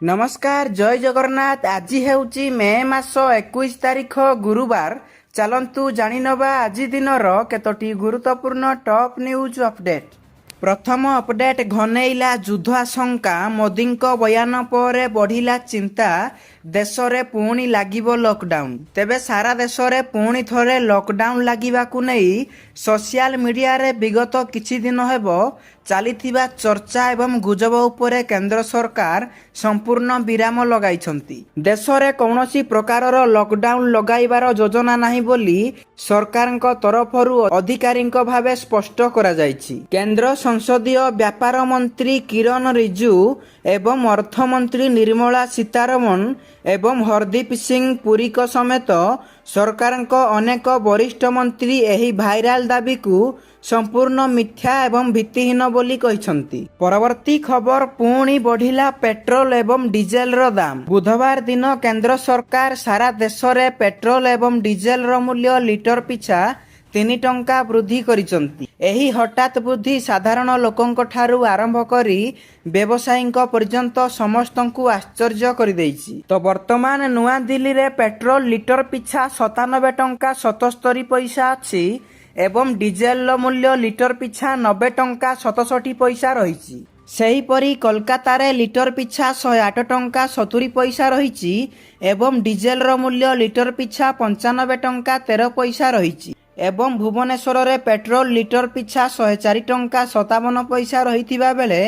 नमस्कार जय जगन्नाथ। आज हेउची मे मास 21 तारिख गुरुवार। चलंतु जानिनबा आज दिनर केतोटी गुरुत्वपूर्ण टॉप न्यूज अपडेट। प्रथम अपडेट घनेइला युद्ध आशंका। मोदी बयान पर बढ़िला चिंता। देश में पुणी लागिबो लॉकडाउन। तेबे सारा देश में पुणी थरे लॉकडाउन लागिबाकु नहीं सोशल मीडिया रे विगत किछि दिन हेबो चलीथिबा चर्चा एवं गुजब उपरे केंद्र सरकार संपूर्ण विराम लगाइछंती। देश में कौनसी प्रकारर लॉकडाउन लगाइबार योजना नाही बोली सरकारक तरफरु अधिकारीक भावे स्पष्ट करा जायछि। केंद्र संसदीय व्यापार मंत्री किरण रिजिजू एवं अर्थमंत्री निर्मला सीतारमण एवं हरदीप सिंह पुरी को समेत सरकारक अनेक वरिष्ठ मंत्री एही भाइराल दाबी को संपूर्ण मिथ्या एवं भित्तिहीन बोली कहिसंती। परवर्ती खबर पुणी बढ़िला पेट्रोल एवं डीजेल रो दाम। बुधवार दिन केंद्र सरकार सारा देश रे पेट्रोल एवं डीजेल रो मूल्य लीटर पिछा 3 टंका वृद्धि करिसंती। एही हठात वृद्धि साधारण लोकंक ठारू आरंभ करी व्यवसायींक पर्यंत समस्तंकु आश्चर्य करि देइछि। तो वर्तमान नुआ दिल्ली रे पेट्रोल लीटर पिछा 97 टंका 77 पैसा अछि एवं डीजेल मूल्य लीटर पिछा 90 टंका 67 पैसा रहिछि। सेहीपरि कोलकाता रे लीटर पिछा 108 टंका 70 पैसा रहिछि एवं डीजेल मूल्य लीटर पिछा 95 टंका 13 पैसा रहिछि एवं भुवनेश्वर रे पेट्रोल लीटर पिछा 104 टंका 57 पैसा रहिथिबा बेले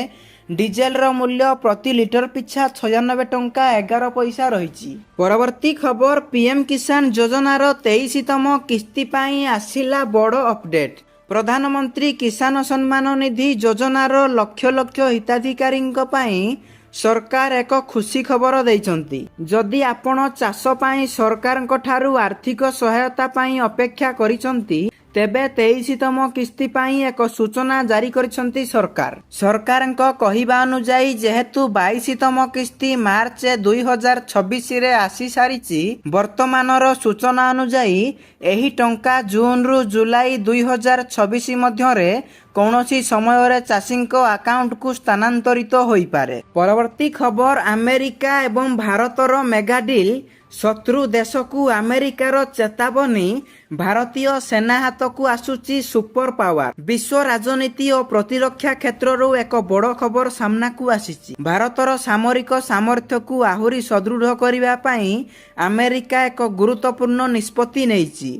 डीजेल मूल्य प्रति लीटर पिछा 96 टंका 11 पैसा रहिछि। परवर्ती खबर पीएम किसान योजनार 23तम किस्ती पाई आसिला बड़ अपडेट। प्रधानमंत्री किसान सम्मान निधि योजनार लक्ष लक्ष हिताधिकारींक पाई सरकार एक खुशी खबर दैछंती। जदि आपण चाष पाई सरकारक ठारू आर्थिक सहायता पाई अपेक्षा करिसंती तेबे 23तम किस्ती पाई एक सूचना जारी करिसंती सरकार। सरकारक कहिबा अनुसार जेहेतु 22तम किस्ती मार्च 2026 रे आसी सारिछि, वर्तमानर सूचना अनुसार एही टंका जून रु जुलाई 2026 मध्यरे कौनसी समय रे चाषींक अकाउंट को स्थानांतरित होई पारे। परवर्ती खबर अमेरिका एवं भारतर मेगा डील। शत्रु देश को अमेरिकार चेतावनी। भारतीय सेना हाथ को आसुची सुपर पावर। विश्व राजनीति और प्रतिरक्षा क्षेत्र एक बड़ खबर सामना को आसीची। भारतर सामरिक सामर्थ्य को आहुरी सुदृढ़ करने पाई अमेरिका एक गुरुत्वपूर्ण निष्पत्ति नेइची।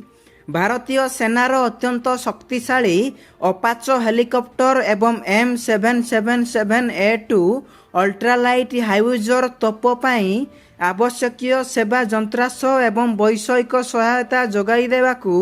भारतीय सेनार अत्यंत शक्तिशाली अपाच हेलिकॉप्टर एवं M777A2 अल्ट्रालाइट हाइविजर तोप पाई आवश्यकीय सेवा जंत्रांश एवं वैषयिक सहायता जोगाई देवाकू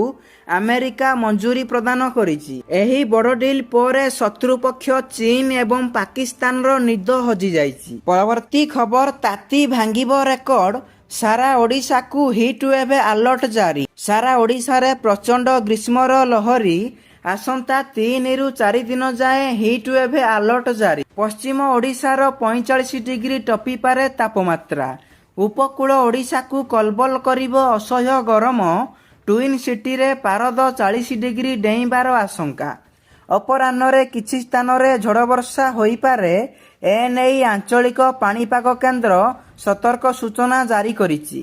अमेरिका मंजूरी प्रदान करिछि। एही बड़ डील पर शत्रु पक्ष चीन एवं पाकिस्तान रो निद हजि जाइछि। परवर्ती खबर ताती भांगिबो रेकर्ड। सारा ओडिशा को हिट वेव अलर्ट जारी। सारा ओडिशा रे प्रचंड ग्रीष्मर लहरी। आसंता 3 रु 4 दिन जाए हिट वेव अलर्ट जारी। पश्चिम ओडिशा रो 45 डिग्री टपी पारे तापमात्रा। उपकूल ओडिशा को कलबल करिबो असह्य गरम। ट्विन सिटी रे पारद 40 डिग्री डेइबार आशंका। अपराह्न किछि स्थान रे झड़ वर्षा होई पारे। एनेई आंचलिक पाणीपाग केंद्र सतर्क सूचना जारी करिछि।